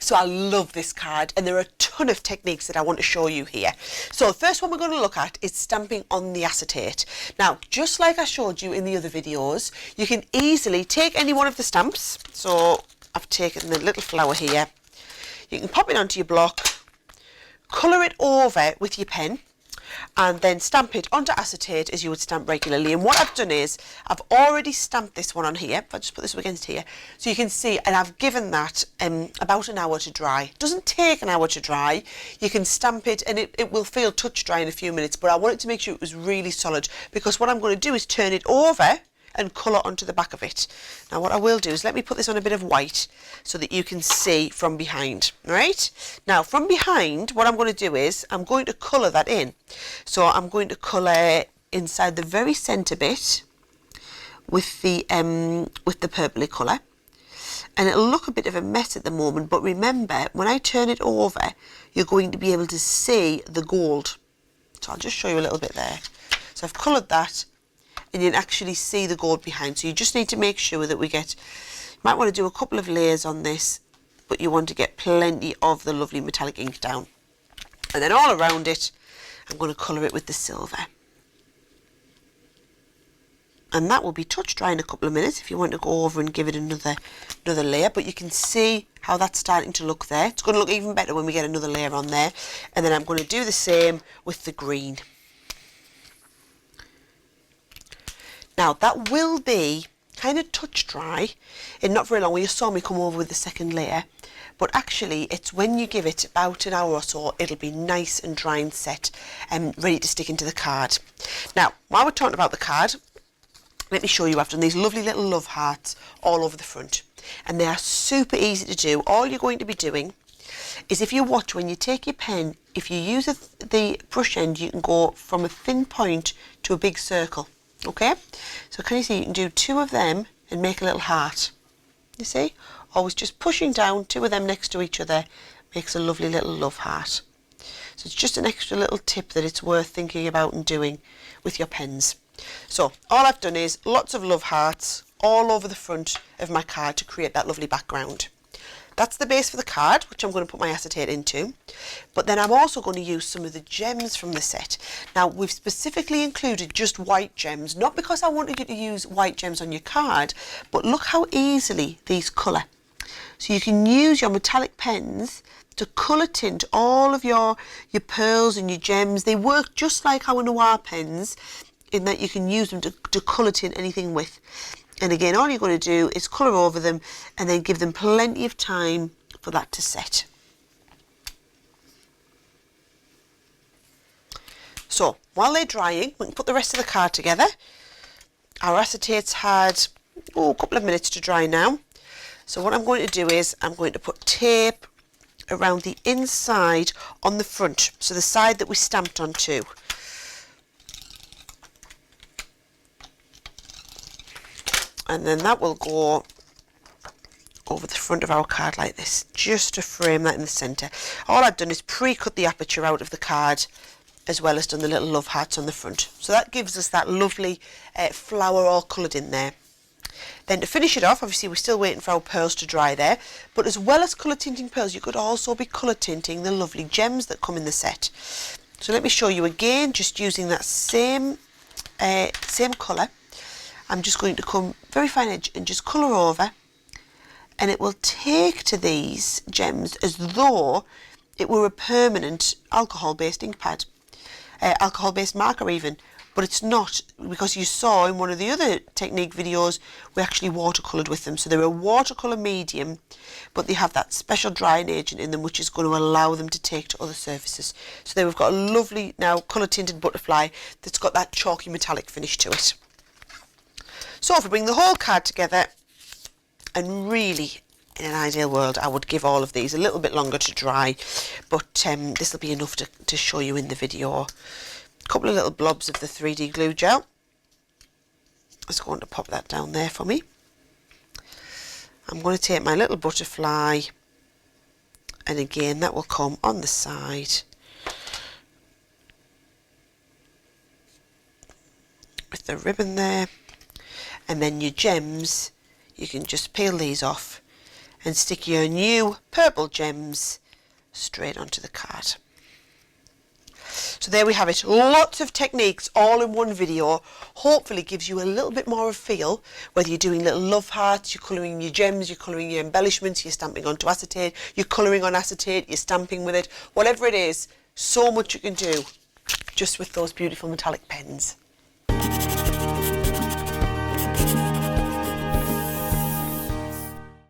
So I love this card, and there are a ton of techniques that I want to show you here. So the first one we're going to look at is stamping on the acetate. Now, just like I showed you in the other videos, you can easily take any one of the stamps. So I've taken the little flower here. You can pop it onto your block, colour it over with your pen, and then stamp it onto acetate as you would stamp regularly. And what I've done is I've already stamped this one on here. If I just put this up against here, so you can see, and I've given that about an hour to dry. It doesn't take an hour to dry. You can stamp it and it will feel touch dry in a few minutes, but I wanted to make sure it was really solid, because what I'm going to do is turn it over and colour onto the back of it. Now what I will do is let me put this on a bit of white so that you can see from behind. Right? Now from behind, what I'm going to do is I'm going to colour that in. So I'm going to colour inside the very centre bit with the purpley colour, and it'll look a bit of a mess at the moment, but remember, when I turn it over, you're going to be able to see the gold. So I'll just show you a little bit there. So I've coloured that, and you can actually see the gold behind. So you just need to make sure that you might want to do a couple of layers on this, but you want to get plenty of the lovely metallic ink down. And then all around it, I'm going to colour it with the silver. And that will be touch dry in a couple of minutes if you want to go over and give it another layer. But you can see how that's starting to look there. It's going to look even better when we get another layer on there. And then I'm going to do the same with the green. Now that will be kind of touch dry in not very long. Well, you saw me come over with the second layer, but actually it's when you give it about an hour or so, it'll be nice and dry and set and ready to stick into the card. Now while we're talking about the card, let me show you. I've done these lovely little love hearts all over the front, and they are super easy to do. All you're going to be doing is, if you watch, when you take your pen, if you use the brush end, you can go from a thin point to a big circle. Okay, so can you see, you can do two of them and make a little heart. You see, always just pushing down, two of them next to each other makes a lovely little love heart. So it's just an extra little tip that it's worth thinking about and doing with your pens. So all I've done is lots of love hearts all over the front of my card to create that lovely background. That's the base for the card, which I'm going to put my acetate into. But then I'm also going to use some of the gems from the set. Now, we've specifically included just white gems, not because I wanted you to use white gems on your card, but look how easily these colour. So you can use your metallic pens to colour tint all of your pearls and your gems. They work just like our noir pens in that you can use them to colour tint anything with. And again, all you're going to do is colour over them and then give them plenty of time for that to set. So while they're drying, we can put the rest of the card together. Our acetate's had a couple of minutes to dry now. So what I'm going to do is I'm going to put tape around the inside on the front, so the side that we stamped onto. And then that will go over the front of our card like this, just to frame that in the centre. All I've done is pre-cut the aperture out of the card, as well as done the little love hearts on the front. So that gives us that lovely flower all coloured in there. Then to finish it off, obviously we're still waiting for our pearls to dry there, but as well as colour tinting pearls, you could also be colour tinting the lovely gems that come in the set. So let me show you again, just using that same colour. I'm just going to come very fine edge and just colour over, and it will take to these gems as though it were a permanent alcohol-based ink pad, alcohol-based marker even, but it's not, because you saw in one of the other technique videos we actually watercoloured with them. So they're a watercolour medium, but they have that special drying agent in them which is going to allow them to take to other surfaces. So there we've got a lovely now colour tinted butterfly that's got that chalky metallic finish to it. So if we bring the whole card together, and really in an ideal world I would give all of these a little bit longer to dry, but this will be enough to show you in the video. A couple of little blobs of the 3D glue gel. Just going to pop that down there for me. I'm going to take my little butterfly, and again that will come on the side with the ribbon there. And then your gems, you can just peel these off and stick your new purple gems straight onto the card. So there we have it, lots of techniques all in one video. Hopefully gives you a little bit more of a feel, whether you're doing little love hearts, you're colouring your gems, you're colouring your embellishments, you're stamping onto acetate, you're colouring on acetate, you're stamping with it, whatever it is, so much you can do just with those beautiful metallic pens.